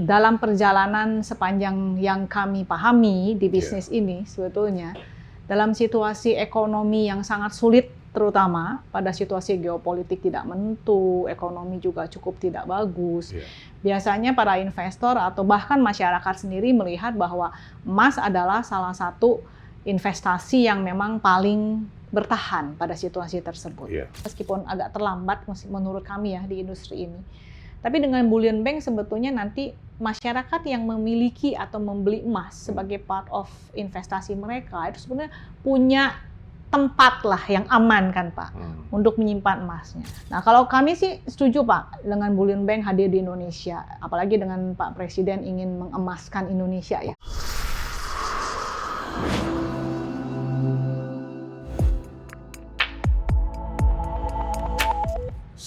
dalam perjalanan sepanjang yang kami pahami di bisnis ini sebetulnya, dalam situasi ekonomi yang sangat sulit, terutama pada situasi geopolitik tidak menentu, ekonomi juga cukup tidak bagus. Biasanya para investor atau bahkan masyarakat sendiri melihat bahwa emas adalah salah satu investasi yang memang paling bertahan pada situasi tersebut. Meskipun agak terlambat menurut kami ya di industri ini. Tapi dengan bullion bank sebetulnya nanti masyarakat yang memiliki atau membeli emas sebagai part of investasi mereka itu sebenarnya punya tempat lah yang aman kan Pak untuk menyimpan emasnya. Nah kalau kami sih setuju Pak dengan bullion bank hadir di Indonesia, apalagi dengan Pak Presiden ingin mengemaskan Indonesia ya.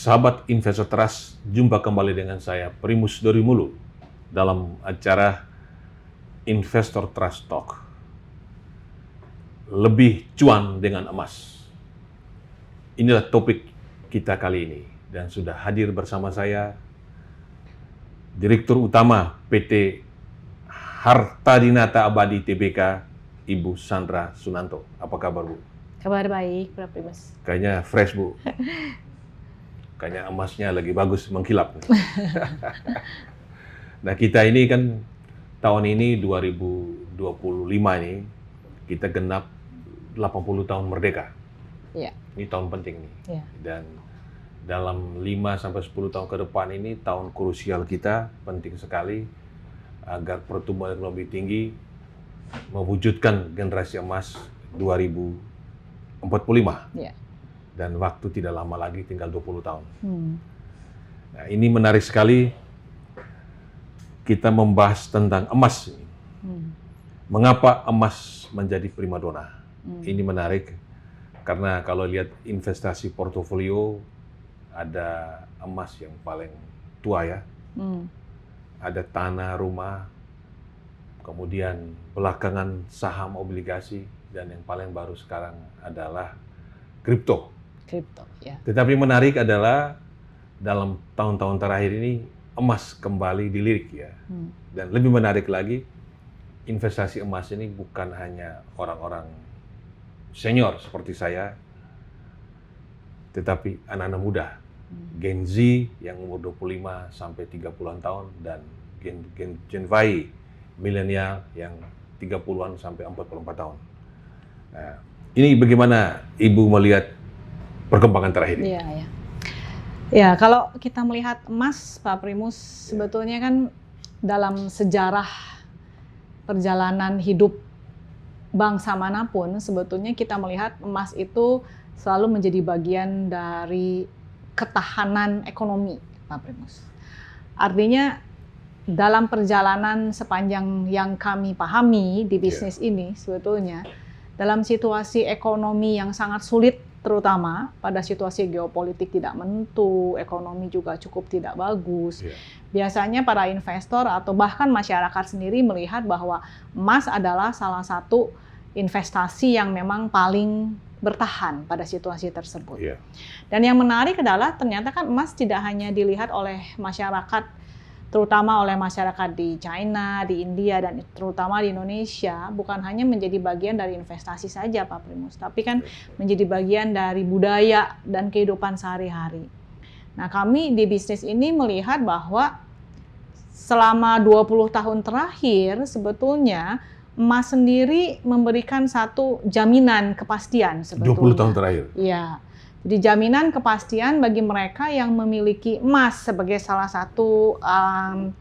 Sahabat Investor Trust, jumpa kembali dengan saya Primus Dorimulu dalam acara Investor Trust Talk. Lebih cuan dengan emas. Inilah topik kita kali ini dan sudah hadir bersama saya Direktur Utama PT Harta Dinata Abadi Tbk, Ibu Sandra Sunanto. Apa kabar Bu? Kabar baik, Pak Primus. Kayaknya fresh Bu. Kayaknya emasnya lagi bagus mengkilap. Nah kita ini kan tahun ini 2025 ini kita genap 80 tahun merdeka. Ini tahun penting nih. Dan dalam 5-10 tahun ke depan ini tahun krusial kita, penting sekali agar pertumbuhan ekonomi tinggi mewujudkan generasi emas 2045. Dan waktu tidak lama lagi, tinggal 20 tahun. Nah, ini menarik sekali kita membahas tentang emas. Mengapa emas menjadi primadona? Ini menarik karena kalau lihat investasi portofolio, ada emas yang paling tua ya. Ada tanah, rumah, kemudian belakangan saham, obligasi, dan yang paling baru sekarang adalah kripto. Tetapi menarik adalah dalam tahun-tahun terakhir ini emas kembali dilirik ya. Dan lebih menarik lagi, investasi emas ini bukan hanya orang-orang senior seperti saya, tetapi anak-anak muda. Gen Z yang umur 25 sampai 30-an tahun dan Gen Y milenial yang 30-an sampai 44 tahun. Nah, ini bagaimana Ibu melihat perkembangan terakhir ini? Ya, kalau kita melihat emas, Pak Primus, sebetulnya kan dalam sejarah perjalanan hidup bangsa manapun, sebetulnya kita melihat emas itu selalu menjadi bagian dari ketahanan ekonomi, Pak Primus. Artinya dalam perjalanan sepanjang yang kami pahami di bisnis ini, sebetulnya dalam situasi ekonomi yang sangat sulit, terutama pada situasi geopolitik tidak menentu, ekonomi juga cukup tidak bagus. Biasanya para investor atau bahkan masyarakat sendiri melihat bahwa emas adalah salah satu investasi yang memang paling bertahan pada situasi tersebut. Dan yang menarik adalah ternyata kan emas tidak hanya dilihat oleh masyarakat, terutama oleh masyarakat di China, di India, dan terutama di Indonesia, bukan hanya menjadi bagian dari investasi saja Pak Primus, tapi kan menjadi bagian dari budaya dan kehidupan sehari-hari. Nah kami di bisnis ini melihat bahwa selama 20 tahun terakhir sebetulnya emas sendiri memberikan satu jaminan kepastian sebetulnya. 20 tahun terakhir? Iya. Jadi jaminan kepastian bagi mereka yang memiliki emas sebagai salah satu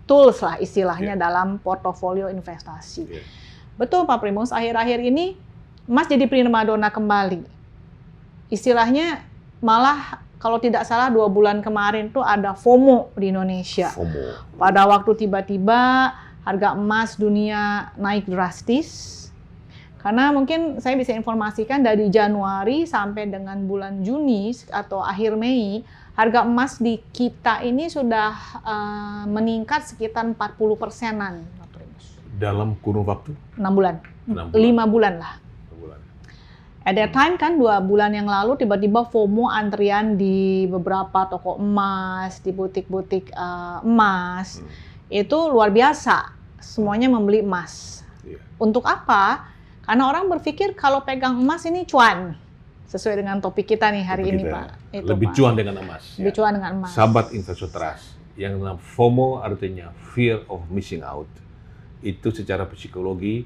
tools lah istilahnya dalam portofolio investasi. Betul Pak Primus, akhir-akhir ini emas jadi primadona kembali. Istilahnya malah kalau tidak salah 2 bulan kemarin tuh ada FOMO di Indonesia. Pada waktu tiba-tiba harga emas dunia naik drastis. Karena mungkin saya bisa informasikan dari Januari sampai dengan bulan Juni atau akhir Mei, harga emas di kita ini sudah meningkat sekitar 40%-an. Dalam kurun waktu? 6 bulan. 5 bulan lah. At that time kan 2 bulan yang lalu tiba-tiba FOMO antrian di beberapa toko emas, di butik-butik emas. itu luar biasa. Semuanya membeli emas. Untuk apa? Karena orang berpikir kalau pegang emas ini cuan. Sesuai dengan topik kita nih hari ini, Pak. Itu, lebih Pak. cuan dengan emas. Lebih cuan dengan emas. Sahabat Investor Trust, yang namanya FOMO artinya fear of missing out. Itu secara psikologi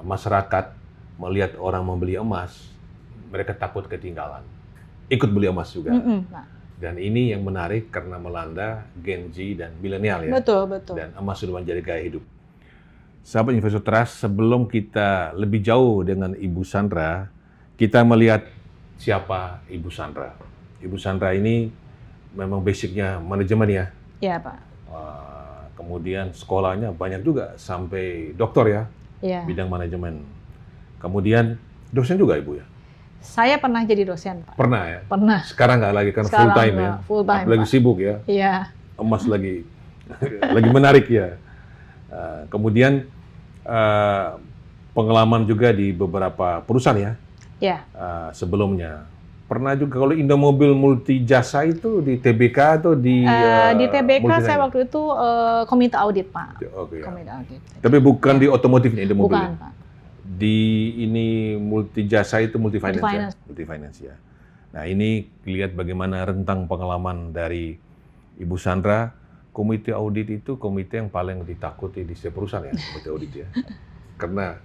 masyarakat melihat orang membeli emas, mereka takut ketinggalan. Ikut beli emas juga. Pak. Dan ini yang menarik karena melanda Gen Z dan milenial ya. Betul, betul. Dan emas sudah menjadi gaya hidup. Sahabat Investor Trust, sebelum kita lebih jauh dengan Ibu Sandra, kita melihat siapa Ibu Sandra. Ibu Sandra ini memang basicnya manajemen ya. Iya, Pak. Kemudian sekolahnya banyak juga sampai doktor ya, bidang manajemen. Kemudian dosen juga Ibu ya? Saya pernah jadi dosen, Pak. Pernah ya? Pernah. Sekarang nggak lagi kan full time ya? Full time, lagi Pak. sibuk ya? Iya. Emas lagi lagi menarik ya. Kemudian pengalaman juga di beberapa perusahaan ya? Iya. Sebelumnya. Pernah juga kalau Indomobil Multijasa itu di TBK atau di TBK saya waktu itu komite audit, Pak. Oke. Komite audit. Tapi bukan di otomotif nih Indomobil. Bukan, Pak. Di ini Multijasa itu Multifinance. Multifinance. Ya? Multifinance ya. Nah, ini lihat bagaimana rentang pengalaman dari Ibu Sandra. Komite audit itu komite yang paling ditakuti di setiap perusahaan ya, komite audit ya. Karena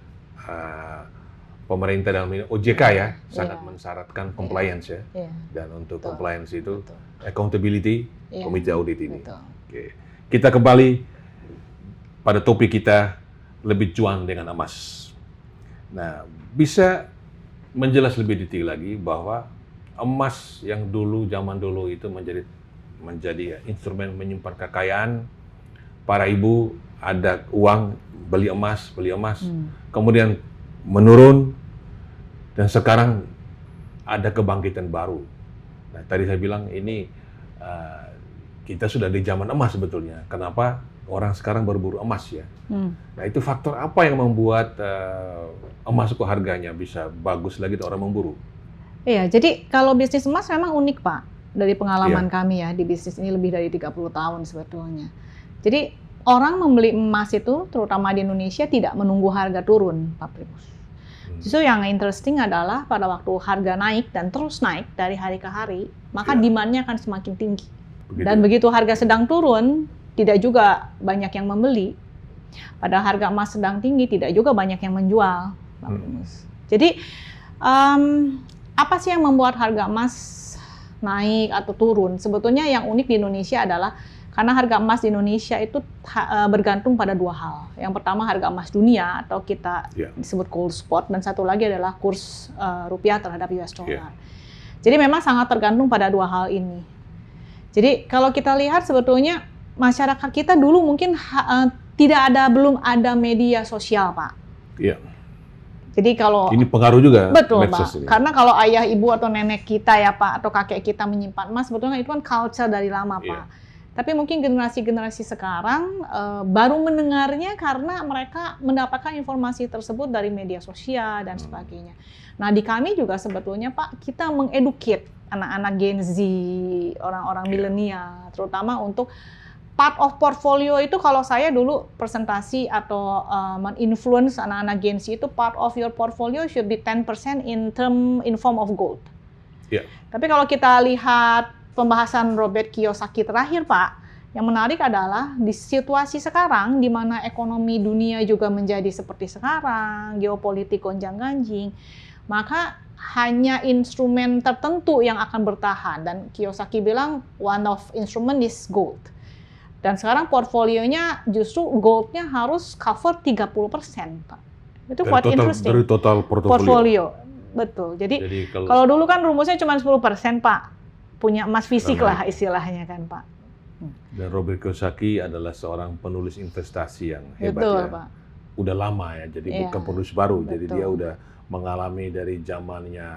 pemerintah dalam ini OJK ya sangat mensyaratkan compliance ya. Dan untuk compliance itu accountability komite audit ini. Oke. Kita kembali pada topik kita, lebih cuan dengan emas. Nah, bisa menjelas lebih detail lagi bahwa emas yang dulu zaman dulu itu menjadi instrumen menyimpan kekayaan. Para ibu ada uang beli emas. Kemudian menurun dan sekarang ada kebangkitan baru. Nah, tadi saya bilang ini kita sudah di zaman emas sebetulnya. Kenapa orang sekarang berburu emas ya? Nah, itu faktor apa yang membuat emas kok harganya bisa bagus lagi orang memburu? Iya, jadi kalau bisnis emas memang unik, Pak. Dari pengalaman kami ya di bisnis ini lebih dari 30 tahun sebetulnya. Jadi orang membeli emas itu terutama di Indonesia tidak menunggu harga turun, Pak Primus. Justru yang interesting adalah pada waktu harga naik dan terus naik dari hari ke hari, maka demand-nya akan semakin tinggi. Dan begitu harga sedang turun, tidak juga banyak yang membeli. Pada harga emas sedang tinggi, tidak juga banyak yang menjual, Pak Primus. Jadi apa sih yang membuat harga emas naik atau turun? Sebetulnya yang unik di Indonesia adalah karena harga emas di Indonesia itu bergantung pada dua hal. Yang pertama harga emas dunia atau kita disebut gold spot, dan satu lagi adalah kurs rupiah terhadap US dollar. Jadi memang sangat tergantung pada dua hal ini. Jadi kalau kita lihat sebetulnya masyarakat kita dulu mungkin belum ada media sosial, Pak. Iya. Jadi kalau ini pengaruh juga, betul, Pak. Karena kalau ayah, ibu atau nenek kita ya, Pak, atau kakek kita menyimpan emas, sebetulnya itu kan culture dari lama, Pak. Tapi mungkin generasi-generasi sekarang baru mendengarnya karena mereka mendapatkan informasi tersebut dari media sosial dan sebagainya. Nah, di kami juga sebetulnya, Pak, kita mengeduket anak-anak Gen Z, orang-orang milenial, terutama untuk part of portfolio itu. Kalau saya dulu presentasi atau men-influence anak-anak Gen Z itu, part of your portfolio should be 10% in form of gold. Tapi kalau kita lihat pembahasan Robert Kiyosaki terakhir, Pak, yang menarik adalah di situasi sekarang di mana ekonomi dunia juga menjadi seperti sekarang, geopolitik gonjang-ganjing, maka hanya instrumen tertentu yang akan bertahan. Dan Kiyosaki bilang one of instrument is gold. Dan sekarang portfolionya justru goldnya harus cover 30%, Pak. Itu quite interesting. Dari total portfolio. Betul. Jadi kalau dulu kan rumusnya cuma 10%, Pak. Punya emas fisik lah istilahnya kan, Pak. Dan Robert Kiyosaki adalah seorang penulis investasi yang hebat. Betul, ya. Pak. Udah lama ya, jadi bukan penulis baru. Betul. Jadi dia udah mengalami dari zamannya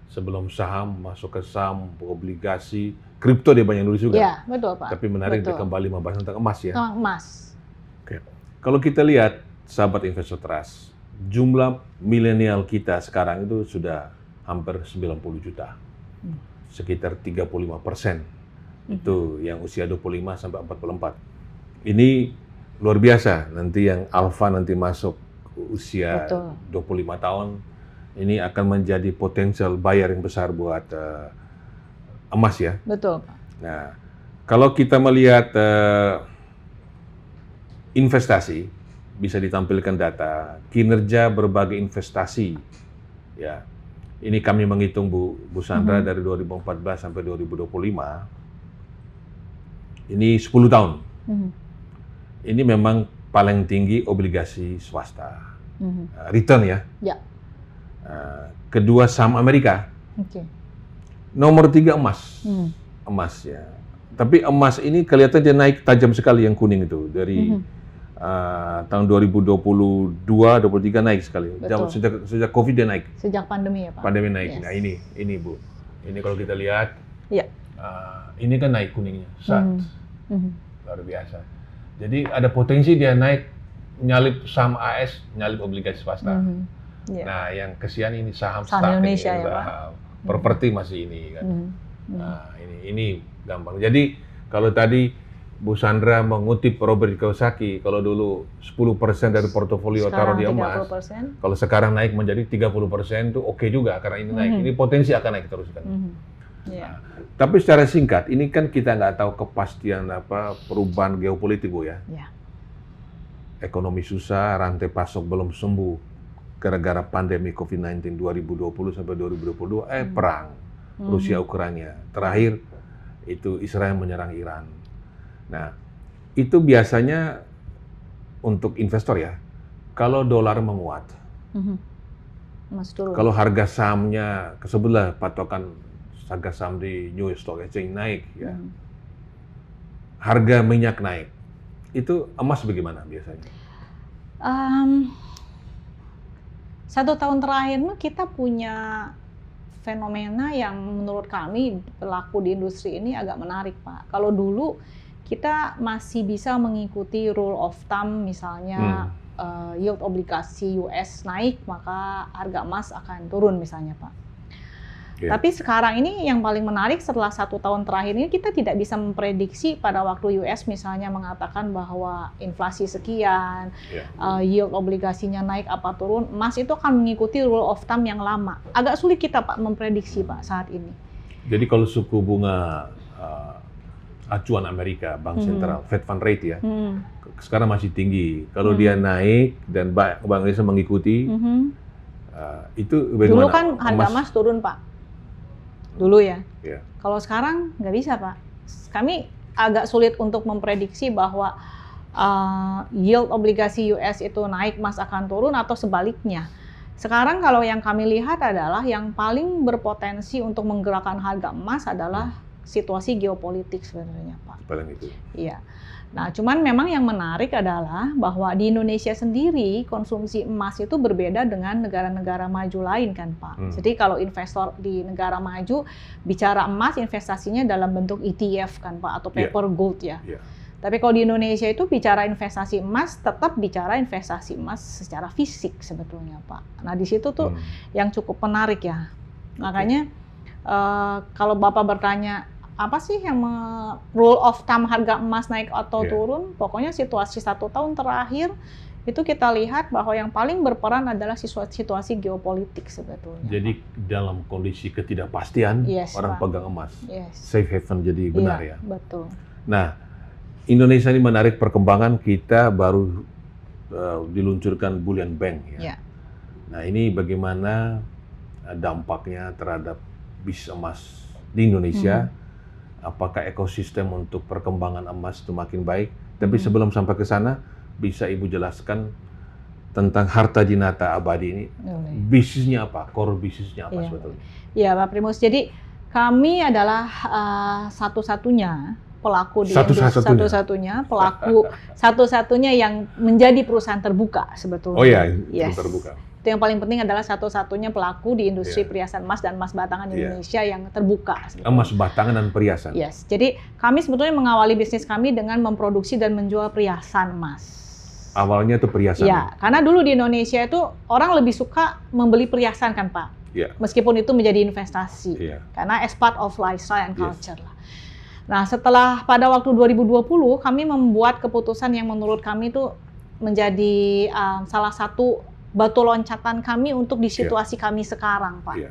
sebelum saham, masuk ke saham, obligasi, kripto dia banyak nulis juga. Iya, betul, Pak. Tapi menarik dia kembali membahas tentang emas ya. Tentang emas. Oke. Kalau kita lihat, sahabat Investor Trust, jumlah milenial kita sekarang itu sudah hampir 90 juta. Sekitar 35% itu yang usia 25 sampai 44. ini luar biasa. Nanti yang alfa nanti masuk usia Betul. 25 tahun, ini akan menjadi potensial buyer yang besar buat emas ya. Betul, Pak. Nah, kalau kita melihat investasi, bisa ditampilkan data kinerja berbagai investasi. Ya, ini kami menghitung Bu Sandra dari 2014 sampai 2025. Ini 10 tahun. Ini memang paling tinggi obligasi swasta. Return ya. Ya. Kedua saham Amerika. Oke. Nomor 3 emas. Emas ya. Tapi emas ini kelihatan dia naik tajam sekali yang kuning itu. Dari tahun 2022, 2023 naik sekali. Sejak COVID dia naik. Sejak pandemi ya Pak? Pandemi naik. Yes. Nah ini Bu. Ini kalau kita lihat, ya. Ini kan naik kuningnya. Luar biasa. Jadi ada potensi dia naik, nyalip saham AS, nyalip obligasi swasta. Nah, yang kesian ini saham Indonesia ini, ya Pak. Properti masih ini kan. Nah, ini gampang. Jadi kalau tadi Bu Sandra mengutip Robert Kiyosaki, kalau dulu 10% dari portofolio taruh di emas, 30%. kalau sekarang naik menjadi 30% itu oke juga karena ini naik. Ini potensi akan naik terus kan. Nah, tapi secara singkat, ini kan kita nggak tahu kepastian perubahan geopolitik Bu ya. Ekonomi susah, rantai pasok belum sembuh gara-gara pandemi COVID-19 2020 sampai 2022, perang Rusia Ukraina. Terakhir itu Israel menyerang Iran. Nah, itu biasanya untuk investor ya. Kalau dolar menguat, kalau harga sahamnya ke sebelah patokan harga saham di New York Stock Exchange naik ya. Harga minyak naik. Itu emas bagaimana biasanya? 1 tahun terakhir kita punya fenomena yang menurut kami berlaku di industri ini agak menarik Pak. Kalau dulu kita masih bisa mengikuti rule of thumb misalnya yield obligasi US naik maka harga emas akan turun misalnya Pak. Tapi sekarang ini yang paling menarik setelah 1 tahun terakhir ini kita tidak bisa memprediksi pada waktu US misalnya mengatakan bahwa inflasi sekian, yield obligasinya naik apa turun, emas itu akan mengikuti rule of thumb yang lama. Agak sulit kita Pak memprediksi Pak saat ini. Jadi kalau suku bunga acuan Amerika, Bank Sentral, Fed Fund Rate ya, sekarang masih tinggi. Kalau dia naik dan Bank Indonesia mengikuti, itu bagaimana? Dulu kan harga emas turun Pak. Dulu ya. Kalau sekarang nggak bisa Pak. Kami agak sulit untuk memprediksi bahwa yield obligasi US itu naik, emas akan turun atau sebaliknya. Sekarang kalau yang kami lihat adalah yang paling berpotensi untuk menggerakkan harga emas adalah situasi geopolitik sebenarnya Pak. Paling itu. Iya. Nah, cuman memang yang menarik adalah bahwa di Indonesia sendiri konsumsi emas itu berbeda dengan negara-negara maju lain kan Pak. Jadi kalau investor di negara maju bicara emas investasinya dalam bentuk ETF kan Pak atau paper gold ya. Tapi kalau di Indonesia itu bicara investasi emas tetap bicara investasi emas secara fisik sebetulnya Pak. Nah di situ tuh yang cukup menarik ya. Makanya kalau Bapak bertanya apa sih yang rule of thumb harga emas naik atau turun? Pokoknya situasi 1 tahun terakhir itu kita lihat bahwa yang paling berperan adalah situasi geopolitik sebetulnya. Jadi dalam kondisi ketidakpastian orang Pak. pegang emas, safe haven jadi benar ya. Betul. Nah, Indonesia ini menarik perkembangan kita baru diluncurkan Bullion Bank ya. Nah ini bagaimana dampaknya terhadap bisnis emas di Indonesia? Apakah ekosistem untuk perkembangan emas itu makin baik? Tapi sebelum sampai ke sana, bisa Ibu jelaskan tentang harta jinata abadi ini, bisnisnya apa, core bisnisnya apa sebetulnya? Iya Pak Primus, jadi kami adalah satu-satunya pelaku di satu-satunya yang menjadi perusahaan terbuka sebetulnya. Oh iya, terbuka. Itu yang paling penting adalah satu-satunya pelaku di industri perhiasan emas dan emas batangan Indonesia yang terbuka. Sebetulnya. Emas batangan dan perhiasan. Jadi kami sebetulnya mengawali bisnis kami dengan memproduksi dan menjual perhiasan emas. Awalnya itu perhiasan. Karena dulu di Indonesia itu orang lebih suka membeli perhiasan kan Pak. Meskipun itu menjadi investasi. Karena as part of lifestyle and culture lah. Nah, setelah pada waktu 2020 kami membuat keputusan yang menurut kami itu menjadi salah satu batu loncatan kami untuk di situasi kami sekarang, Pak.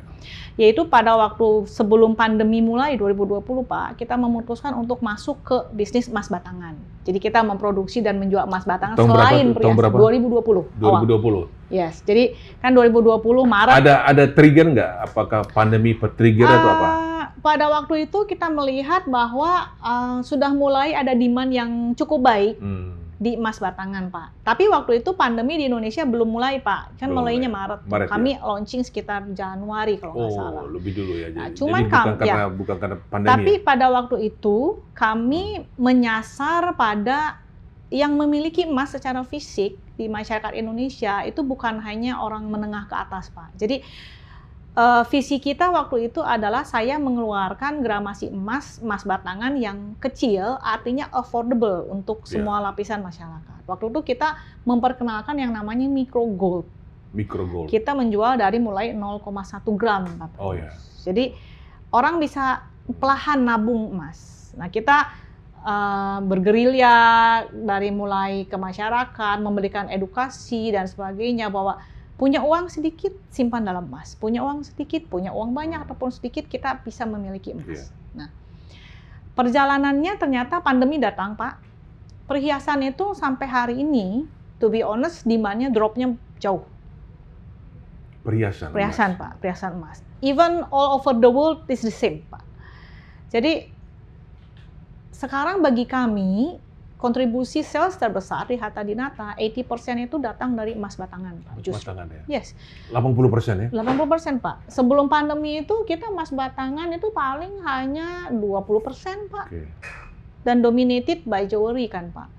Yaitu pada waktu sebelum pandemi mulai 2020, Pak, kita memutuskan untuk masuk ke bisnis emas batangan. Jadi kita memproduksi dan menjual emas batangan selain perhiasan. 2020. 2020. Yes. Jadi kan 2020 Maret. Ada trigger nggak? Apakah pandemi trigger atau apa? Pada waktu itu kita melihat bahwa sudah mulai ada demand yang cukup baik di emas batangan, Pak. Tapi waktu itu pandemi di Indonesia belum mulai, Pak. Kan mulainya Maret. Kami launching sekitar Januari kalau nggak salah. Oh, lebih dulu ya. Nah, jadi cuman bukan karena pandemi. Tapi pada waktu itu kami menyasar pada yang memiliki emas secara fisik di masyarakat Indonesia itu bukan hanya orang menengah ke atas, Pak. Jadi visi kita waktu itu adalah saya mengeluarkan gramasi emas batangan yang kecil, artinya affordable untuk semua lapisan masyarakat. Waktu itu kita memperkenalkan yang namanya micro gold. Micro gold. Kita menjual dari mulai 0,1 gram, Pak. Oh ya. Jadi orang bisa perlahan nabung emas. Nah, kita bergerilya dari mulai ke masyarakat, memberikan edukasi dan sebagainya bahwa punya uang sedikit, simpan dalam emas. Punya uang sedikit, punya uang banyak ataupun sedikit, kita bisa memiliki emas. Nah, perjalanannya ternyata pandemi datang, Pak. Perhiasan itu sampai hari ini, to be honest, demand-nya drop-nya jauh. Perhiasan emas. Pak. Perhiasan emas. Even all over the world is the same, Pak. Jadi, sekarang bagi kami, kontribusi sales terbesar di Hatta Dinata, 80% itu datang dari emas batangan, Pak. Emas batangan ya? Yes. 80% ya? 80%, Pak. Sebelum pandemi itu kita emas batangan itu paling hanya 20%, Pak. Dan dominated by jewelry kan, Pak.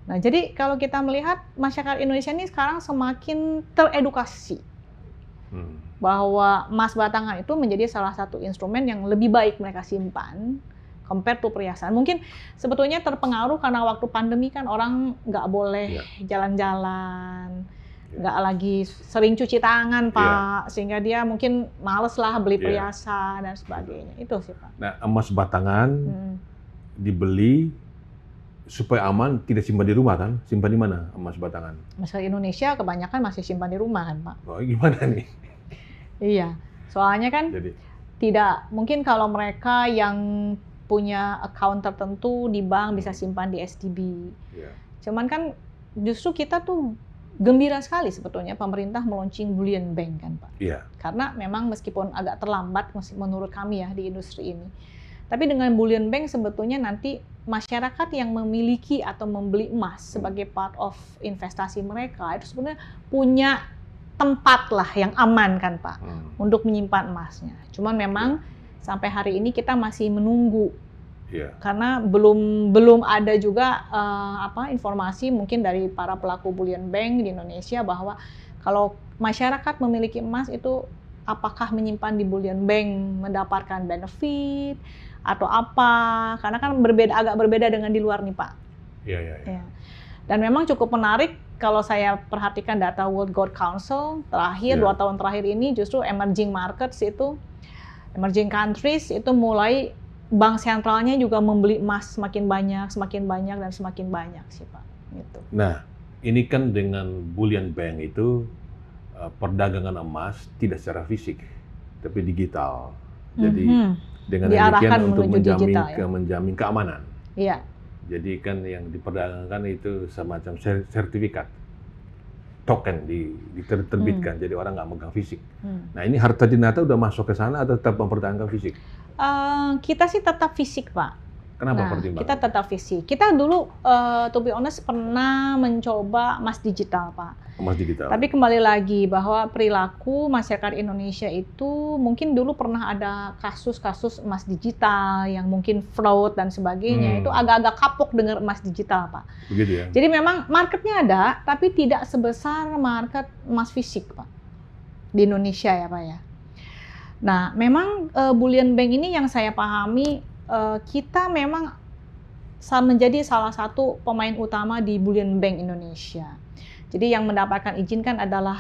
Nah, jadi kalau kita melihat masyarakat Indonesia ini sekarang semakin teredukasi bahwa emas batangan itu menjadi salah satu instrumen yang lebih baik mereka simpan compare to perhiasan. Mungkin sebetulnya terpengaruh karena waktu pandemi kan orang nggak boleh jalan-jalan, nggak lagi sering cuci tangan, Pak, sehingga dia mungkin males lah beli perhiasan dan sebagainya. Itu sih, Pak. Nah, emas batangan dibeli supaya aman, tidak simpan di rumah kan? Simpan di mana emas batangan? Masyarakat Indonesia kebanyakan masih simpan di rumah kan, Pak. Oh, gimana nih? Iya, soalnya kan tidak mungkin kalau mereka yang punya account tertentu di bank bisa simpan di STB. Cuman kan justru kita tuh gembira sekali sebetulnya pemerintah meluncing bullion bank kan, Pak. Karena memang meskipun agak terlambat menurut kami ya di industri ini. Tapi dengan bullion bank sebetulnya nanti masyarakat yang memiliki atau membeli emas sebagai part of investasi mereka itu sebenarnya punya tempat lah yang aman kan, Pak, untuk menyimpan emasnya. Cuman memang sampai hari ini kita masih menunggu karena belum ada juga informasi mungkin dari para pelaku bullion bank di Indonesia bahwa kalau masyarakat memiliki emas itu apakah menyimpan di bullion bank mendapatkan benefit atau apa, karena kan agak berbeda dengan di luar nih, Pak. Dan memang cukup menarik kalau saya perhatikan data World Gold Council terakhir 2 tahun terakhir ini justru emerging markets itu emerging countries itu mulai bank sentralnya juga membeli emas semakin banyak dan semakin banyak sih, Pak. Gitu. Nah, ini kan dengan bullion bank itu perdagangan emas tidak secara fisik, tapi digital. Jadi dengan demikian untuk menjamin keamanan. Iya. Jadi kan yang diperdagangkan itu semacam sertifikat, token diterbitkan, jadi orang nggak megang fisik. Nah, ini Hatta Dinata udah masuk ke sana atau tetap mempertahankan fisik? Kita sih tetap fisik, Pak. Kenapa pertimbangan? Kita tetap fisik. Kita dulu, to be honest, pernah mencoba emas digital, Pak. Emas digital. Tapi kembali lagi bahwa perilaku masyarakat Indonesia itu mungkin dulu pernah ada kasus-kasus emas digital yang mungkin fraud dan sebagainya. Itu agak-agak kapok dengan emas digital, Pak. Begitu ya? Jadi memang marketnya ada, tapi tidak sebesar market emas fisik, Pak. Di Indonesia ya, Pak ya. Nah, memang bullion bank ini yang saya pahami, kita memang menjadi salah satu pemain utama di bullion bank Indonesia. Jadi yang mendapatkan izin kan adalah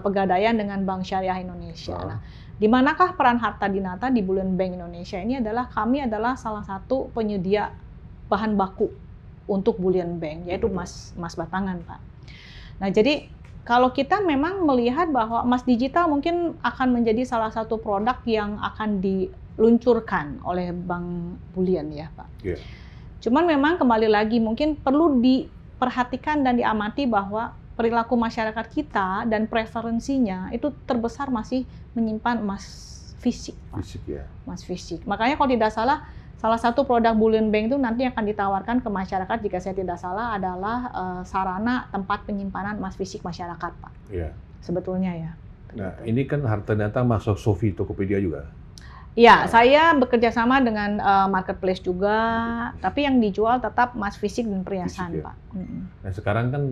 Pegadaian dengan Bank Syariah Indonesia. Nah, Di manakah peran Harta Dinata di Bullion Bank Indonesia ini adalah kami adalah salah satu penyedia bahan baku untuk Bullion Bank, yaitu emas batangan, Pak. Nah, jadi kalau kita memang melihat bahwa emas digital mungkin akan menjadi salah satu produk yang akan diluncurkan oleh Bank Bullion ya, Pak. Yeah. Cuman memang kembali lagi mungkin perlu diperhatikan dan diamati bahwa perilaku masyarakat kita dan preferensinya itu terbesar masih menyimpan emas fisik, Pak. Fisik ya. Emas fisik. Makanya kalau tidak salah, salah satu produk Bullion Bank itu nanti akan ditawarkan ke masyarakat jika saya tidak salah adalah sarana tempat penyimpanan emas fisik masyarakat, Pak. Iya. Sebetulnya ya. Nah, ini kan Harta Dinata masuk Sofi Tokopedia juga. Ya, saya bekerja sama dengan marketplace juga, tapi yang dijual tetap emas fisik dan perhiasan, Fisik, ya. Pak. Nah, sekarang kan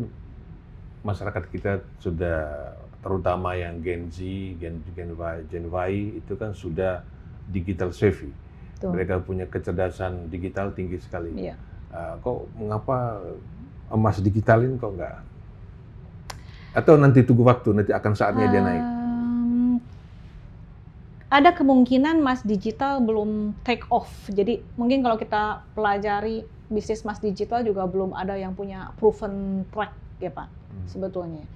masyarakat kita sudah, terutama yang Gen Z, Gen Y itu kan sudah digital savvy. Tuh. Mereka punya kecerdasan digital tinggi sekali. Iya. Kok mengapa emas digitalin kok enggak? Atau nanti tunggu waktu, nanti akan saatnya dia naik? Ada kemungkinan emas digital belum take off. Jadi mungkin kalau kita pelajari bisnis emas digital juga belum ada yang punya proven track ya, Pak. Sebetulnya.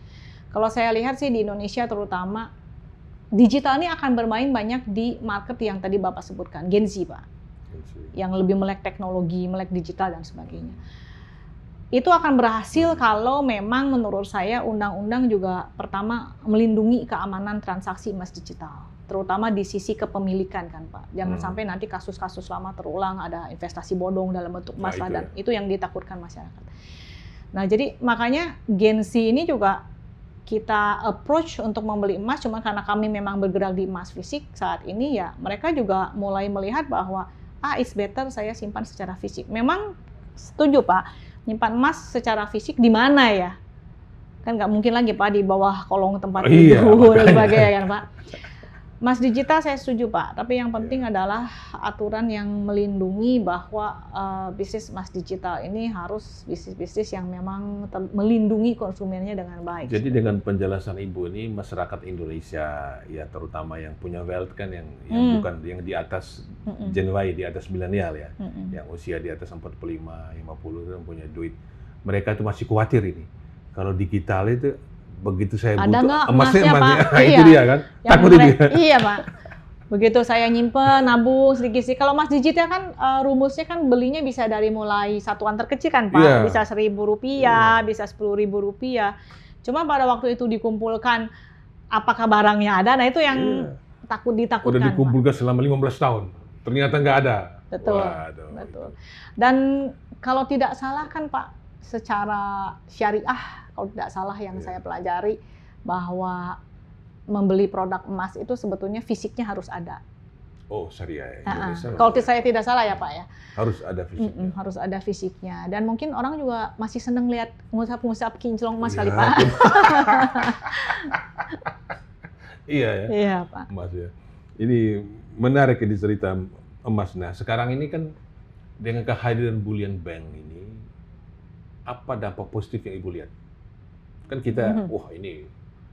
Kalau saya lihat sih di Indonesia terutama digital ini akan bermain banyak di market yang tadi Bapak sebutkan, Gen Z, Pak. Yang lebih melek teknologi, melek digital dan sebagainya. Itu akan berhasil kalau memang menurut saya undang-undang juga pertama melindungi keamanan transaksi emas digital, terutama di sisi kepemilikan kan, Pak. Jangan sampai nanti kasus-kasus lama terulang, ada investasi bodong dalam bentuk emas dan itu yang ditakutkan masyarakat. Nah, jadi makanya Gen Z ini juga kita approach untuk membeli emas, cuma karena kami memang bergerak di emas fisik saat ini ya, mereka juga mulai melihat bahwa it's better saya simpan secara fisik. Memang setuju, Pak, nyimpan emas secara fisik di mana ya? Kan nggak mungkin lagi, Pak, di bawah kolong tempat tidur dan sebagainya kan, Pak. Emas digital saya setuju, Pak, tapi yang penting adalah aturan yang melindungi bahwa bisnis emas digital ini harus bisnis-bisnis yang memang melindungi konsumennya dengan baik. Jadi dengan penjelasan Ibu ini, masyarakat Indonesia ya terutama yang punya wealth kan yang bukan yang di atas Gen Y, di atas milenial ya, yang usia di atas 45, 50 yang punya duit, mereka itu masih khawatir ini. Kalau digital itu begitu saya ada butuh emasnya, Pak? Itu dia kan, takut dia. Iya, Pak. Begitu saya nyimpen, nabung sedikit-sedikit. Kalau emas digital kan rumusnya kan belinya bisa dari mulai satuan terkecil kan, Pak. Yeah. Bisa Rp1.000, bisa Rp10.000. Cuma pada waktu itu dikumpulkan, apakah barangnya ada? Nah, itu yang ditakutkan. Udah dikumpulkan Pak. selama 15 tahun, ternyata nggak ada. Betul. Waduh, betul. Dan kalau tidak salah kan, Pak, secara syariah, kalau tidak salah yang saya pelajari, bahwa membeli produk emas itu sebetulnya fisiknya harus ada. Oh, syariah Indonesia. Kalau saya tidak salah ya, Pak ya. Harus ada fisiknya. Harus ada fisiknya. Dan mungkin orang juga masih seneng lihat ngusap-ngusap kinclong emas kali, Pak. Iya ya. Iya, Pak. Emas ya. Ini menarik ini cerita emas. Nah, sekarang ini kan dengan kehadiran Bullion Bank ini, apa dampak positif yang Ibu lihat? Kan kita, wah ini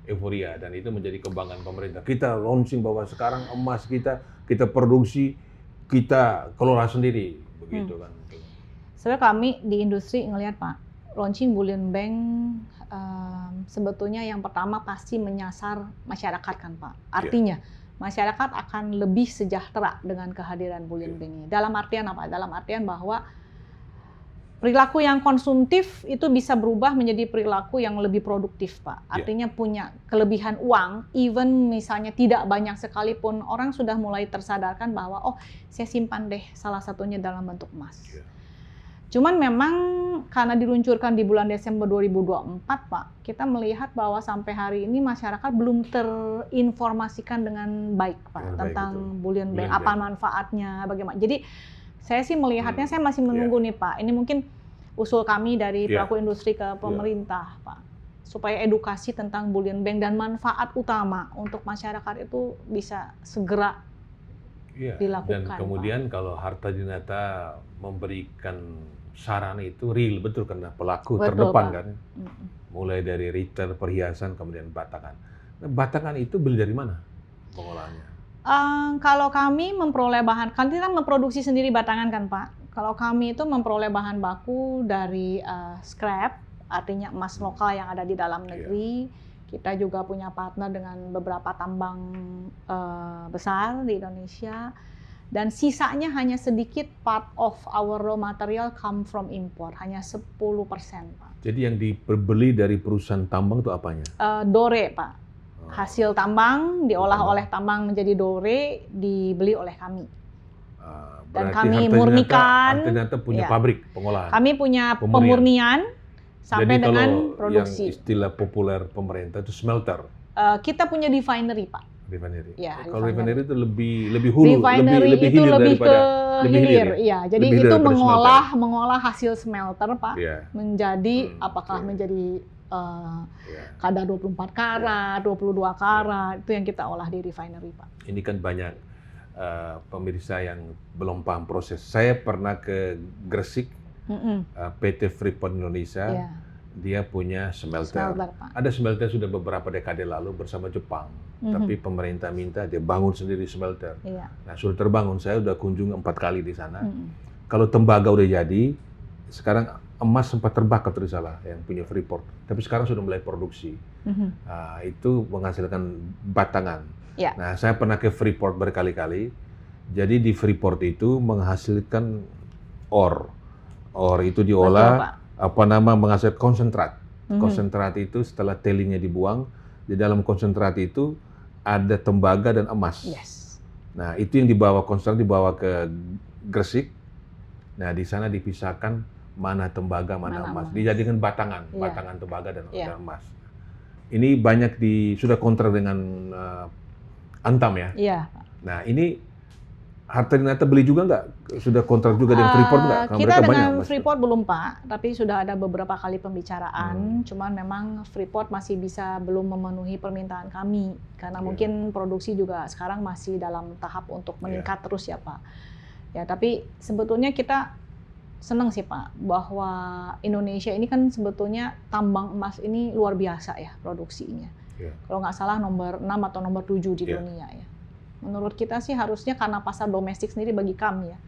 euforia dan itu menjadi kebanggaan pemerintah. Kita launching bahwa sekarang emas kita produksi, kita kelola sendiri, begitu kan? Sebenarnya kami di industri ngelihat, Pak, launching Bullion Bank sebetulnya yang pertama pasti menyasar masyarakat kan, Pak. Artinya masyarakat akan lebih sejahtera dengan kehadiran Bullion Bank ini. Dalam artian apa? Dalam artian bahwa perilaku yang konsumtif itu bisa berubah menjadi perilaku yang lebih produktif, Pak. Artinya punya kelebihan uang, even misalnya tidak banyak sekalipun, orang sudah mulai tersadarkan bahwa, oh, saya simpan deh salah satunya dalam bentuk emas. Cuman memang karena diluncurkan di bulan Desember 2024, Pak, kita melihat bahwa sampai hari ini masyarakat belum terinformasikan dengan baik, Pak, tentang Bullion Bank, apa manfaatnya, bagaimana. Jadi saya sih melihatnya, saya masih menunggu nih, Pak. Ini mungkin usul kami dari pelaku industri ke pemerintah, Pak. Supaya edukasi tentang Bullion Bank dan manfaat utama untuk masyarakat itu bisa segera dilakukan. Dan kemudian Pak, kalau Harta Dinata memberikan saran itu real, betul, karena pelaku terdepan, Pak, kan. Mulai dari retail, perhiasan, kemudian batangan. Nah, batangan itu beli dari mana pengolahannya? Kalau kami memperoleh bahan, kan kita memproduksi sendiri batangan kan Pak. Kalau kami itu memperoleh bahan baku dari scrap, artinya emas lokal yang ada di dalam negeri. Kita juga punya partner dengan beberapa tambang besar di Indonesia. Dan sisanya hanya sedikit part of our raw material come from import, hanya 10% Pak. Jadi yang dibeli dari perusahaan tambang itu apanya? Dore Pak. Hasil tambang diolah oleh tambang menjadi dore, dibeli oleh kami. Dan kami murnikan. Ternyata punya pabrik pengolahan. Kami punya pemurnian sampai jadi dengan kalau produksi. Yang istilah populer pemerintah itu smelter. Kita punya refinery Pak. Refinery. Ya, kalau refinery itu lebih hulu, refinery lebih itu hilir lebih daripada ke hilir. Iya, jadi lebih itu smelter. mengolah hasil smelter Pak, menjadi apakah menjadi kadar 24 karat, 22 karat, itu yang kita olah di refinery Pak. Ini kan banyak pemirsa yang belum paham proses. Saya pernah ke Gresik, PT Freeport Indonesia, dia punya smelter. Pak. Ada smelter sudah beberapa dekade lalu bersama Jepang, tapi pemerintah minta dia bangun sendiri smelter. Nah sudah terbangun, saya udah kunjung 4 kali di sana. Kalau tembaga udah jadi, sekarang emas sempat terbakar terus salah yang punya Freeport, tapi sekarang sudah mulai produksi. Itu menghasilkan batangan. Nah, saya pernah ke Freeport berkali-kali. Jadi di Freeport itu menghasilkan ore itu diolah, menghasilkan konsentrat. Konsentrat itu setelah tailingnya dibuang, di dalam konsentrat itu ada tembaga dan emas. Nah, itu yang konsentrat dibawa ke Gresik. Nah, di sana dipisahkan mana tembaga, mana emas. Dijadikan batangan tembaga dan emas. Ini banyak sudah kontrak dengan Antam ya? Iya. Nah ini Harta-Dinata beli juga nggak? Sudah kontrak juga dengan Freeport nggak? Kita dengan Freeport belum Pak, tapi sudah ada beberapa kali pembicaraan. Cuman memang Freeport masih belum memenuhi permintaan kami. Karena mungkin produksi juga sekarang masih dalam tahap untuk meningkat terus ya Pak. Ya tapi sebetulnya kita senang sih Pak, bahwa Indonesia ini kan sebetulnya tambang emas ini luar biasa ya produksinya. Kalau nggak salah nomor 6 atau nomor 7 di dunia ya. Menurut kita sih harusnya karena pasar domestik sendiri bagi kami ya.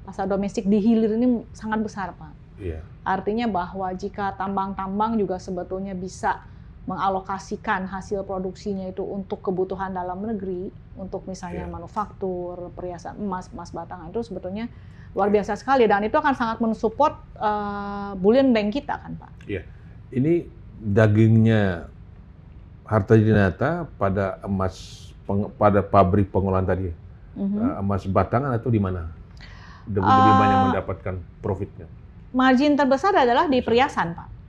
Pasar domestik di hilir ini sangat besar Pak. Artinya bahwa jika tambang-tambang juga sebetulnya bisa mengalokasikan hasil produksinya itu untuk kebutuhan dalam negeri, untuk misalnya manufaktur, perhiasan emas batangan itu sebetulnya luar biasa sekali, dan itu akan sangat mensupport bullion bank kita kan Pak. Iya, ini dagingnya Harta-Dinata pada pada pabrik pengolahan tadi, emas batangan atau di mana? Lebih banyak mendapatkan profitnya? Margin terbesar adalah di perhiasan Pak.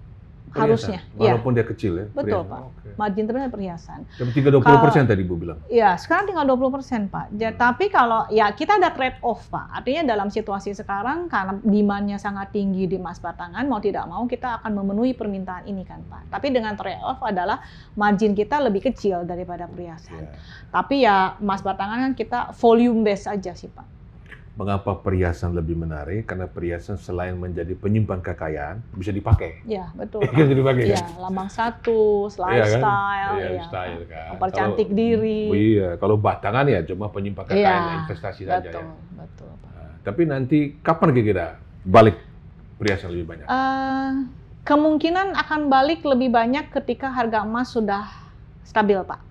Harusnya. Walaupun dia kecil ya? Betul Pak. Margin terbesar perhiasan. Tapi 30% tadi Bu bilang? Iya, sekarang tinggal 20% Pak. Tapi kalau ya kita ada trade off Pak. Artinya dalam situasi sekarang karena demand-nya sangat tinggi di emas batangan, mau tidak mau kita akan memenuhi permintaan ini kan Pak. Tapi dengan trade off adalah margin kita lebih kecil daripada perhiasan. Tapi ya emas batangan kan kita volume base aja sih Pak. Mengapa perhiasan lebih menarik? Karena perhiasan selain menjadi penyimpan kekayaan, bisa dipakai. Iya, betul. Bisa dipakai kan? Iya, lambang status, lifestyle, style kan. Mempercantik diri. Iya, kalau batangan ya cuma penyimpan kekayaan, investasi saja ya. Betul. Nah, tapi nanti kapan kira-kira balik perhiasan lebih banyak? Kemungkinan akan balik lebih banyak ketika harga emas sudah stabil, Pak.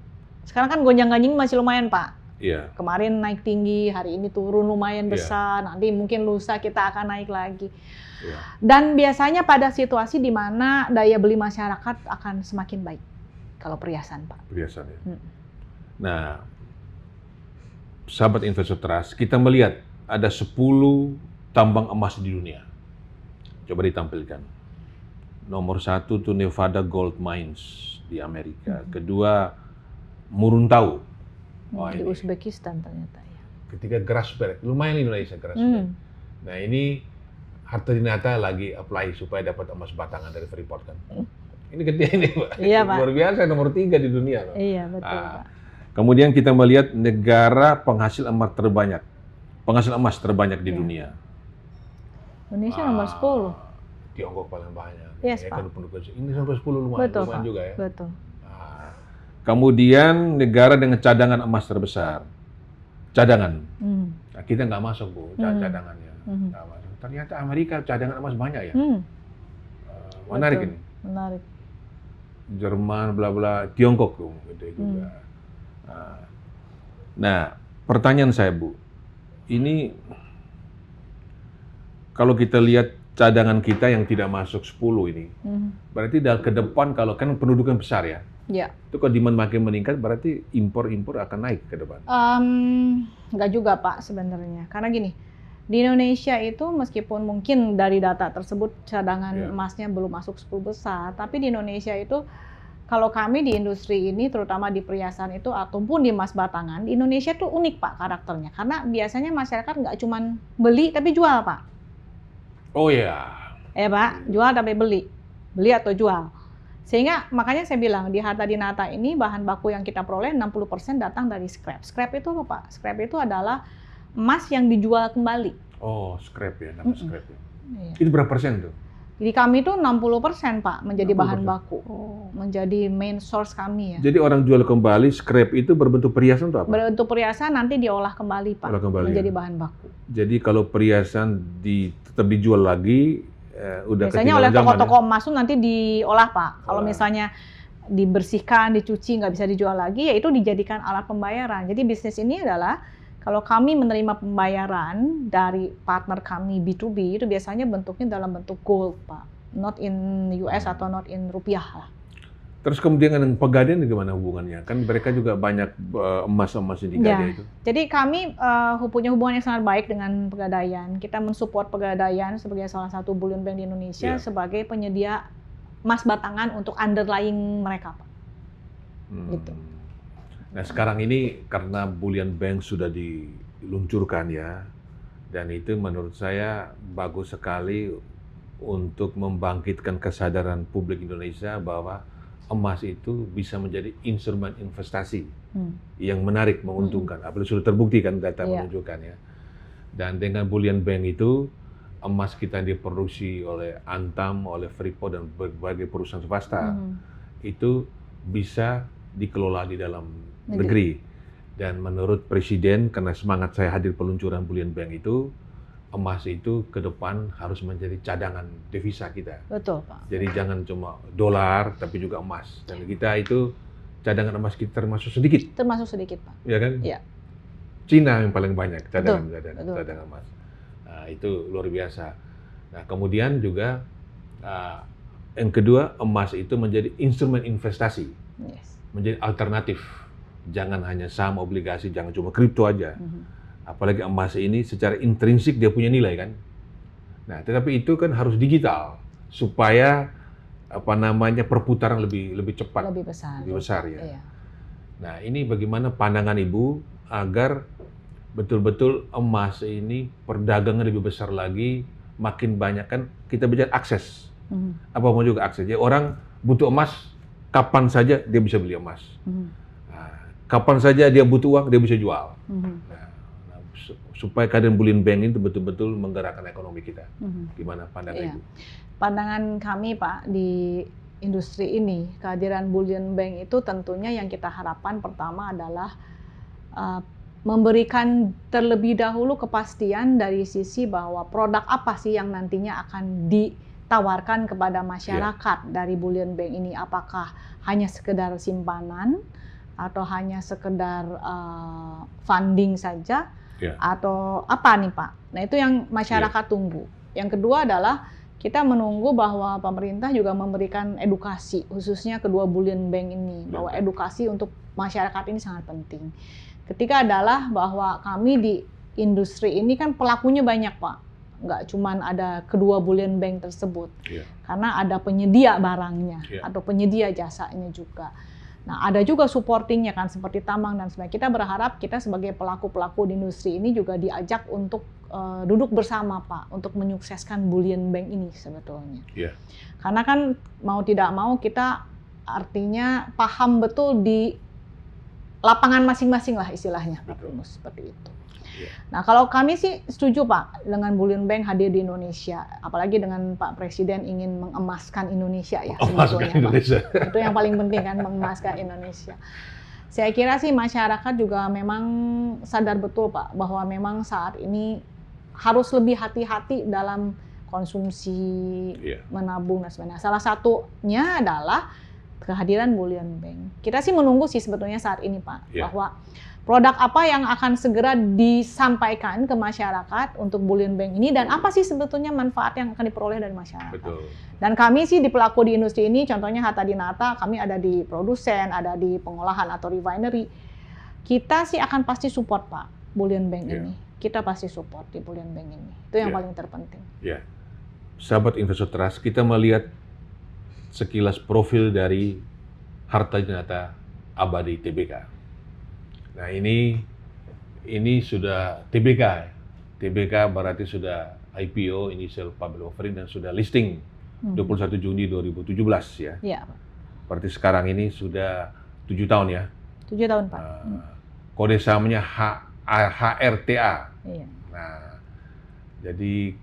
Sekarang kan gonjang-ganjing masih lumayan, Pak. Iya. Kemarin naik tinggi, hari ini turun lumayan besar, nanti mungkin lusa kita akan naik lagi. Dan biasanya pada situasi di mana daya beli masyarakat akan semakin baik kalau perhiasan, Pak. Perhiasan ya. Nah, sahabat investor trust, kita melihat ada 10 tambang emas di dunia. Coba ditampilkan. Nomor 1 tuh Nevada Gold Mines di Amerika. Kedua, Muruntau. Di Uzbekistan ternyata ya. Ketiga Grasberg, lumayan Indonesia Grasberg. Nah ini Harta-Dinata lagi apply supaya dapat emas batangan dari Freeport kan. Ini ketiga ini Pak. Iya, Pak. Luar biasa, nomor 3 di dunia. Pak. Iya betul Pak. Kemudian kita melihat negara penghasil emas terbanyak di dunia. Indonesia nomor 10. Tiongkok paling banyak. Yes, ya, Pak. Ini nomor 10 lumayan, Betul, lumayan Pak. juga ya. Betul. Kemudian negara dengan cadangan emas terbesar. cadangan. Nah, kita nggak masuk Bu, cadangannya. Nggak masuk. Ternyata Amerika cadangan emas banyak ya. Menarik ini. Menarik. Jerman, bla bla, Tiongkok tuh, gitu juga. Nah, pertanyaan saya Bu, ini kalau kita lihat cadangan kita yang tidak masuk 10 ini, berarti ke depan kalau kan penduduknya besar ya, itu kalau demand makin meningkat, berarti impor akan naik ke depan. Nggak juga Pak sebenarnya, karena gini, di Indonesia itu meskipun mungkin dari data tersebut cadangan emasnya belum masuk 10 besar, tapi di Indonesia itu kalau kami di industri ini, terutama di perhiasan itu ataupun di emas batangan, di Indonesia tuh unik Pak karakternya, karena biasanya masyarakat nggak cuma beli tapi jual Pak. Oh ya. Ya Pak, jual tapi beli atau jual. Sehingga makanya saya bilang di Harta Dinata ini bahan baku yang kita peroleh 60% datang dari scrap. Scrap itu apa Pak? Scrap itu adalah emas yang dijual kembali. Oh, scrap ya, nama scrap ya. Itu berapa persen tuh? Di kami itu 60% Pak menjadi 60%. Bahan baku. Menjadi main source kami ya. Jadi orang jual kembali scrap itu berbentuk perhiasan atau apa? Berbentuk perhiasan nanti diolah kembali Pak. Menjadi bahan baku. Jadi kalau perhiasan tetap dijual lagi, udah biasanya oleh toko-toko emas itu nanti diolah Pak. Kalau misalnya dibersihkan, dicuci, nggak bisa dijual lagi, ya itu dijadikan alat pembayaran. Jadi bisnis ini adalah kalau kami menerima pembayaran dari partner kami B2B itu biasanya bentuknya dalam bentuk gold Pak, not in US atau not in rupiah lah. Terus kemudian dengan Pegadaian gimana hubungannya? Kan mereka juga banyak emas-emas di Pegadaian itu. Jadi kami punya hubungan yang sangat baik dengan Pegadaian. Kita mensupport Pegadaian sebagai salah satu bullion bank di Indonesia sebagai penyedia emas batangan untuk underlying mereka Pak. Gitu. Nah sekarang ini karena bullion bank sudah diluncurkan ya, dan itu menurut saya bagus sekali untuk membangkitkan kesadaran publik Indonesia bahwa emas itu bisa menjadi instrumen investasi yang menarik, menguntungkan. Apalagi sudah terbukti kan data menunjukkan ya. Dan dengan bullion bank itu emas kita diproduksi oleh Antam, oleh Freeport dan berbagai perusahaan swasta itu bisa dikelola di dalam negeri. Dan menurut Presiden, karena semangat saya hadir peluncuran bullion bank itu, emas itu ke depan harus menjadi cadangan devisa kita. Betul Pak. Jadi jangan cuma dolar, tapi juga emas. Dan kita itu cadangan emas kita termasuk sedikit. Termasuk sedikit Pak. Iya kan? Iya. Cina yang paling banyak cadangan emas. Nah, itu luar biasa. Nah kemudian juga yang kedua, emas itu menjadi instrumen investasi, menjadi alternatif. Jangan hanya saham, obligasi, jangan cuma kripto aja. Apalagi emas ini secara intrinsik dia punya nilai kan. Nah, tetapi itu kan harus digital supaya perputaran lebih cepat, lebih besar ya. Iya. Nah, ini bagaimana pandangan Ibu agar betul-betul emas ini perdagangan lebih besar lagi, makin banyak kan kita bicara akses. Apa mau juga akses. Jadi orang butuh emas, kapan saja dia bisa beli emas. Kapan saja dia butuh uang, dia bisa jual. Supaya keadaan bullion bank itu betul-betul menggerakkan ekonomi kita. Gimana pandangan Ibu? Pandangan kami Pak di industri ini, kehadiran bullion bank itu tentunya yang kita harapkan pertama adalah memberikan terlebih dahulu kepastian dari sisi bahwa produk apa sih yang nantinya akan ditawarkan kepada masyarakat dari bullion bank ini. Apakah hanya sekedar simpanan, atau hanya sekedar funding saja, atau apa nih Pak? Nah itu yang masyarakat tunggu. Yang kedua adalah kita menunggu bahwa pemerintah juga memberikan edukasi, khususnya kedua bullion bank ini, bahwa edukasi untuk masyarakat ini sangat penting. Ketiga adalah bahwa kami di industri ini kan pelakunya banyak Pak, nggak cuma ada kedua bullion bank tersebut, karena ada penyedia barangnya atau penyedia jasanya juga. Nah, ada juga supportingnya kan seperti tambang dan sebagainya. Kita berharap kita sebagai pelaku-pelaku di industri ini juga diajak untuk duduk bersama Pak untuk menyukseskan bullion bank ini sebetulnya. Karena kan mau tidak mau kita artinya paham betul di lapangan masing-masing lah istilahnya Pak Primus, seperti itu. Nah kalau kami sih setuju Pak dengan bullion bank hadir di Indonesia, apalagi dengan Pak Presiden ingin mengemaskan Indonesia ya sebetulnya Pak. Itu yang paling penting kan, mengemaskan Indonesia. Saya kira sih masyarakat juga memang sadar betul Pak bahwa memang saat ini harus lebih hati-hati dalam konsumsi, menabung dan sebagainya. Salah satunya adalah kehadiran bullion bank. Kita sih menunggu sih sebetulnya saat ini Pak bahwa produk apa yang akan segera disampaikan ke masyarakat untuk bullion bank ini dan apa sih sebetulnya manfaat yang akan diperoleh dari masyarakat. Betul. Dan kami sih di pelaku di industri ini, contohnya Hatta Dinata, kami ada di produsen, ada di pengolahan atau refinery. Kita sih akan pasti support Pak bullion bank ini. Kita pasti support di bullion bank ini. Itu yang paling terpenting. Sahabat Investor Trust, kita melihat sekilas profil dari Harta Dinata Abadi Tbk. Nah ini sudah TBK. TBK berarti sudah IPO, Initial Public Offering, dan sudah listing 21 Juni 2017 ya. Iya. Berarti sekarang ini sudah 7 tahun ya. 7 tahun Pak. Kode sahamnya HRTA. Iya. Nah, jadi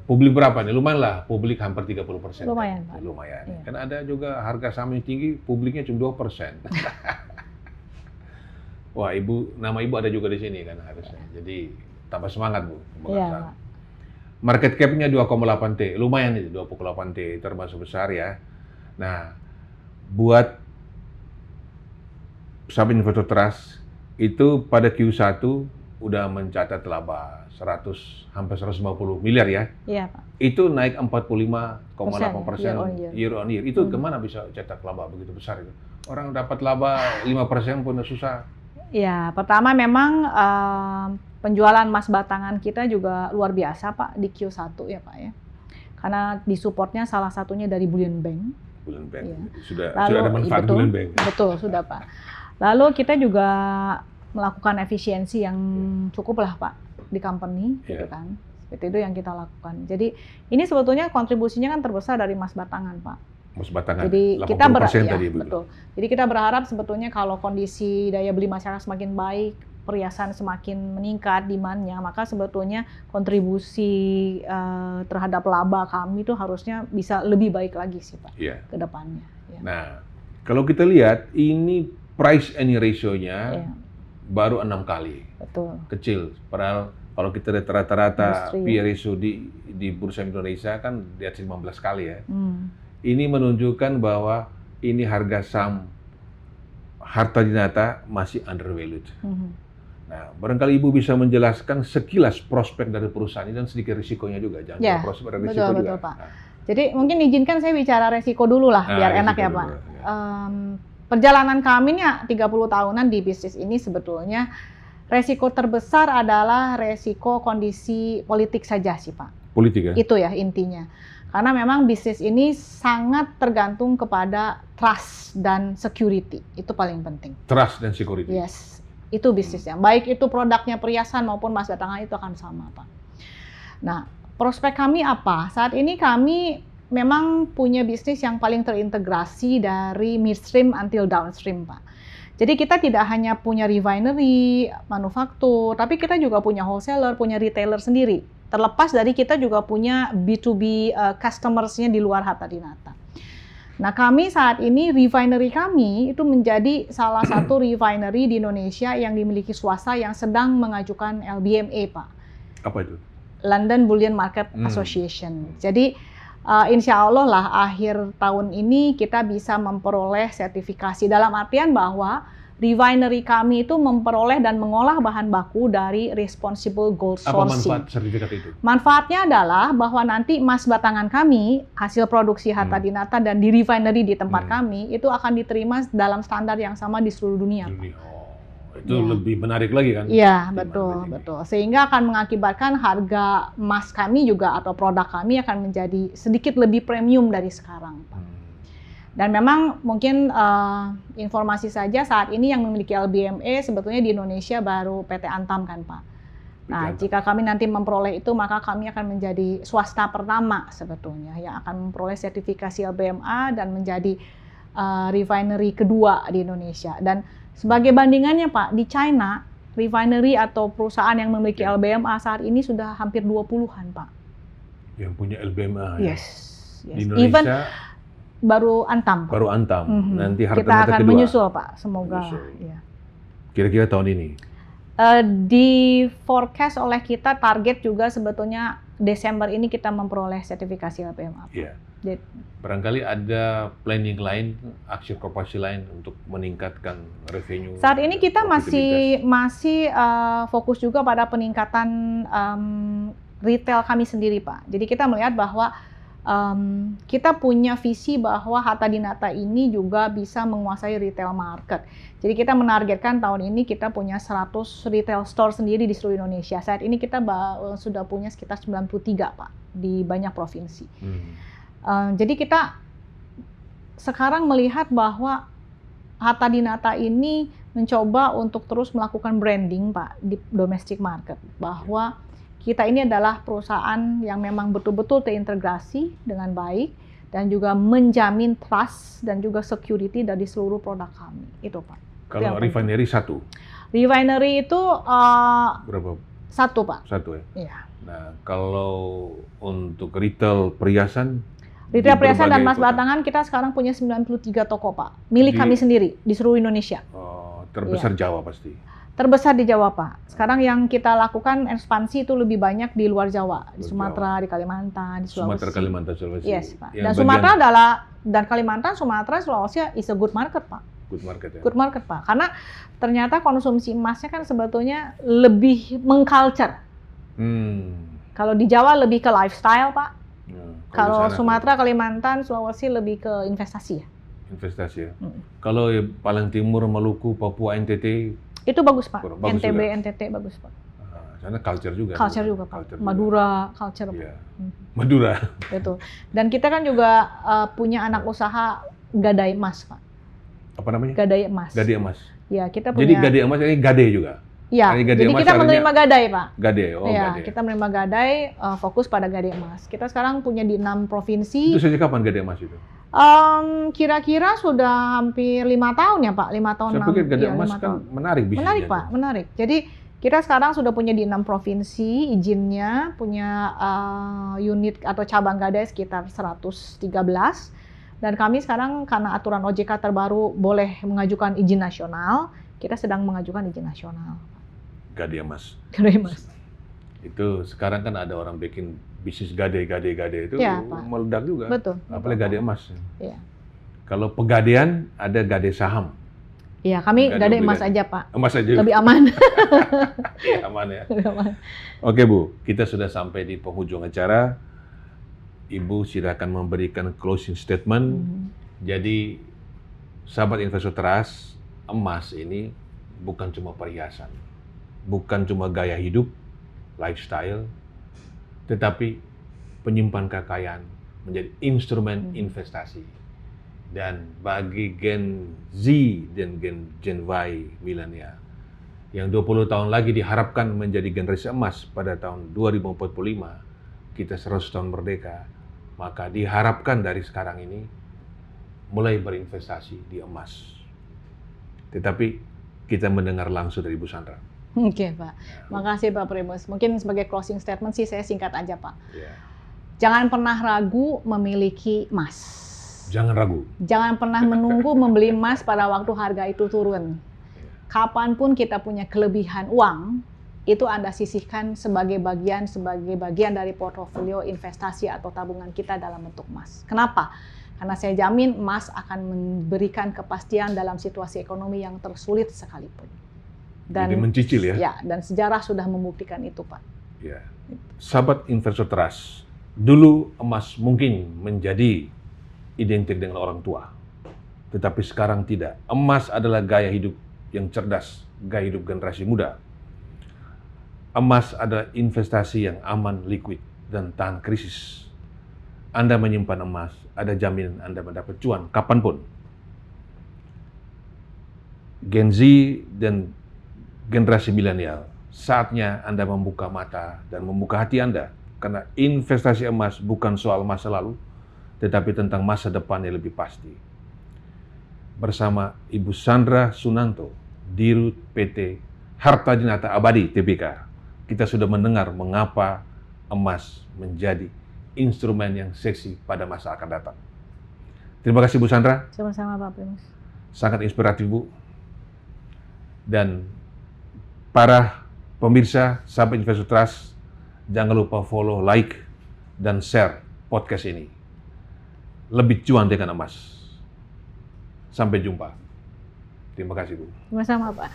publik berapa nih? Lumayan lah, publik hampir 30%. Lumayan Pak. Lumayan. Iya. Kan ada juga harga saham yang tinggi, publiknya cuma 2%. Wah, nama ibu ada juga di sini kan harusnya. Jadi tambah semangat Bu. Iya. Market cap-nya 2,8 T, lumayan itu 2,8 T, termasuk besar ya. Nah, buat sahabat Investor Trust itu pada Q1 udah mencatat laba hampir 150 miliar ya. Iya Pak. Itu naik 45,8% year on year. Itu kemana bisa cetak laba begitu besar itu? Orang dapat laba 5% pun susah. Ya, pertama memang penjualan emas batangan kita juga luar biasa Pak di Q1 ya Pak ya. Karena disupportnya salah satunya dari bullion bank. Bullion bank. Ya. Sudah ada manfaat bullion bank. Betul, sudah Pak. Lalu kita juga melakukan efisiensi yang cukup lah Pak di company gitu kan. Seperti itu yang kita lakukan. Jadi ini sebetulnya kontribusinya kan terbesar dari emas batangan Pak. Emas batangan. Jadi 80% kita tadi betul. Jadi kita berharap sebetulnya kalau kondisi daya beli masyarakat semakin baik, perhiasan semakin meningkat demand-nya, maka sebetulnya kontribusi terhadap laba kami itu harusnya bisa lebih baik lagi sih Pak ke depannya. Ya. Nah, kalau kita lihat ini price earning ratio-nya baru 6 kali. Betul. Kecil. Padahal kalau kita lihat rata-rata PE ratio di Bursa Indonesia kan di atas 15 kali ya. Ini menunjukkan bahwa ini harga saham Harta Dinata masih undervalued. Nah, barangkali Ibu bisa menjelaskan sekilas prospek dari perusahaan ini dan sedikit risikonya juga. Jangan prospek dan risiko juga. Betul Pak. Jadi mungkin izinkan saya bicara resiko dulu lah, biar enak ya Pak. Perjalanan kami nih 30 tahunan di bisnis ini sebetulnya resiko terbesar adalah resiko kondisi politik saja sih Pak. Politik ya? Itu ya intinya. Karena memang bisnis ini sangat tergantung kepada trust dan security. Itu paling penting. Trust dan security? Yes. Itu bisnisnya. Baik itu produknya perhiasan maupun emas batangan itu akan sama Pak. Nah, prospek kami apa? Saat ini kami memang punya bisnis yang paling terintegrasi dari midstream until downstream Pak. Jadi kita tidak hanya punya refinery, manufaktur, tapi kita juga punya wholesaler, punya retailer sendiri. Terlepas dari kita juga punya B2B customers-nya di luar Harta Dinata. Nah, kami saat ini refinery kami itu menjadi salah satu refinery di Indonesia yang dimiliki swasta yang sedang mengajukan LBMA, Pak. Apa itu? London Bullion Market Association. Jadi insya Allah lah akhir tahun ini kita bisa memperoleh sertifikasi dalam artian bahwa refinery kami itu memperoleh dan mengolah bahan baku dari responsible gold sourcing. Apa manfaat sertifikat itu? Manfaatnya adalah bahwa nanti emas batangan kami, hasil produksi Harta Dinata dan di refinery di tempat kami, itu akan diterima dalam standar yang sama di seluruh dunia. Itu lebih menarik lagi kan? Iya, betul. Sehingga akan mengakibatkan harga emas kami juga atau produk kami akan menjadi sedikit lebih premium dari sekarang, Pak. Dan memang mungkin informasi saja saat ini yang memiliki LBMA sebetulnya di Indonesia baru PT Antam kan Pak. Nah jika kami nanti memperoleh itu maka kami akan menjadi swasta pertama sebetulnya yang akan memperoleh sertifikasi LBMA dan menjadi refinery kedua di Indonesia. Dan sebagai bandingannya Pak, di China refinery atau perusahaan yang memiliki LBMA saat ini sudah hampir 20-an Pak. Yang punya LBMA ya? Yes. Di Indonesia baru Antam. Pak. Baru Antam. Nanti Kita Hartanata akan kedua. menyusul Pak, semoga. Menyusul. Ya. Kira-kira tahun ini. Di forecast oleh kita target juga sebetulnya Desember ini kita memperoleh sertifikasi LPMA. Iya. Barangkali ada planning lain, aksi korporasi lain untuk meningkatkan revenue. Saat ini kita profitabilitas. masih fokus juga pada peningkatan retail kami sendiri, Pak. Jadi kita melihat bahwa kita punya visi bahwa Hatta Dinata ini juga bisa menguasai retail market. Jadi kita menargetkan tahun ini kita punya 100 retail store sendiri di seluruh Indonesia. Saat ini kita sudah punya sekitar 93, Pak, di banyak provinsi. Jadi kita sekarang melihat bahwa Hatta Dinata ini mencoba untuk terus melakukan branding, Pak, di domestic market. Bahwa kita ini adalah perusahaan yang memang betul-betul terintegrasi dengan baik dan juga menjamin trust dan juga security dari seluruh produk kami. Itu, Pak. Kalau refinery satu? Refinery itu berapa? Satu, Pak. Satu ya? Iya. Nah, kalau untuk retail perhiasan? Retail perhiasan dan emas batangan kita sekarang punya 93 toko, Pak. Milik kami sendiri di seluruh Indonesia. Terbesar Jawa pasti? Terbesar di Jawa, Pak. Sekarang yang kita lakukan ekspansi itu lebih banyak di luar Jawa, di Sumatera, di Kalimantan, di Sulawesi. Sumatera, Kalimantan, Sulawesi. Yes, Pak. Dan Sumatera dan Kalimantan, Sumatera, Sulawesi is a good market, Pak. Good market ya. Good market, Pak. Karena ternyata konsumsi emasnya kan sebetulnya lebih mengculture. Kalau di Jawa lebih ke lifestyle, Pak. Kalau Sumatera, Kalimantan, Sulawesi lebih ke investasi ya. Investasi ya. Kalau paling timur, Maluku, Papua, NTT itu bagus, Pak. Bagus NTB, juga. NTT bagus, Pak. Sana culture juga. Culture juga, Pak. Culture Madura, culture. Iya. Madura. Betul. Dan kita kan juga punya anak usaha gadai emas, Pak. Apa namanya? Gadai emas. Gadai emas. Ya, kita punya. Jadi gadai emas ini gade juga. Iya. Jadi kita menerima gadai, Pak. Gadai. Ya, kita menerima gadai, fokus pada gadai emas. Kita sekarang punya di 6 provinsi. Itu sejak kapan gadai emas itu? Kira-kira sudah hampir 5 tahun ya, Pak. 5 tahun. Saya pikir gadai emas kan menarik bisnisnya. Menarik, Pak. Menarik. Jadi kita sekarang sudah punya di 6 provinsi izinnya, punya unit atau cabang gadai sekitar 113. Dan kami sekarang karena aturan OJK terbaru boleh mengajukan izin nasional, kita sedang mengajukan izin nasional. Gadai emas. Gadai emas. Itu sekarang kan ada orang bikin bisnis gade itu ya, meledak juga. Betul. Apalagi gadai emas. Iya. Kalau pegadaian ada gadai saham. Iya, kami gadai emas aja, Pak. Emas aja. Lebih aman. Iya, aman ya. Lebih aman. Oke, Bu. Kita sudah sampai di penghujung acara. Ibu silakan memberikan closing statement. Jadi, sahabat investor trust, emas ini bukan cuma perhiasan, bukan cuma gaya hidup, lifestyle, tetapi penyimpan kekayaan menjadi instrumen investasi. Dan bagi Gen Z dan Gen Y milenial yang 20 tahun lagi diharapkan menjadi generasi emas pada tahun 2045, kita 100 tahun merdeka, maka diharapkan dari sekarang ini mulai berinvestasi di emas. Tetapi kita mendengar langsung dari Ibu Sandra. Oke, Pak. Makasih, Pak Primus. Mungkin sebagai closing statement sih saya singkat aja, Pak. Yeah. Jangan pernah ragu memiliki emas. Jangan ragu. Jangan pernah menunggu membeli emas pada waktu harga itu turun. Kapanpun kita punya kelebihan uang, itu Anda sisihkan sebagai bagian dari portofolio investasi atau tabungan kita dalam bentuk emas. Kenapa? Karena saya jamin emas akan memberikan kepastian dalam situasi ekonomi yang tersulit sekalipun. Jadi mencicil ya? Ya, dan sejarah sudah membuktikan itu, Pak. Ya. Sahabat investor trust, dulu emas mungkin menjadi identik dengan orang tua. Tetapi sekarang tidak. Emas adalah gaya hidup yang cerdas, gaya hidup generasi muda. Emas adalah investasi yang aman, liquid, dan tahan krisis. Anda menyimpan emas, ada jaminan Anda mendapat cuan kapanpun. Gen Z dan generasi milenial, saatnya Anda membuka mata dan membuka hati Anda. Karena investasi emas bukan soal masa lalu, tetapi tentang masa depan yang lebih pasti. Bersama Ibu Sandra Sunanto, Dirut PT Hatta Dinata Abadi Tbk, kita sudah mendengar mengapa emas menjadi instrumen yang seksi pada masa akan datang. Terima kasih Bu Sandra. Sama-sama Pak Primus. Sangat inspiratif Bu. Dan para pemirsa sahabat Investor Trust, jangan lupa follow, like, dan share podcast ini. Lebih cuan dengan emas. Sampai jumpa. Terima kasih Bu. Sama-sama Pak.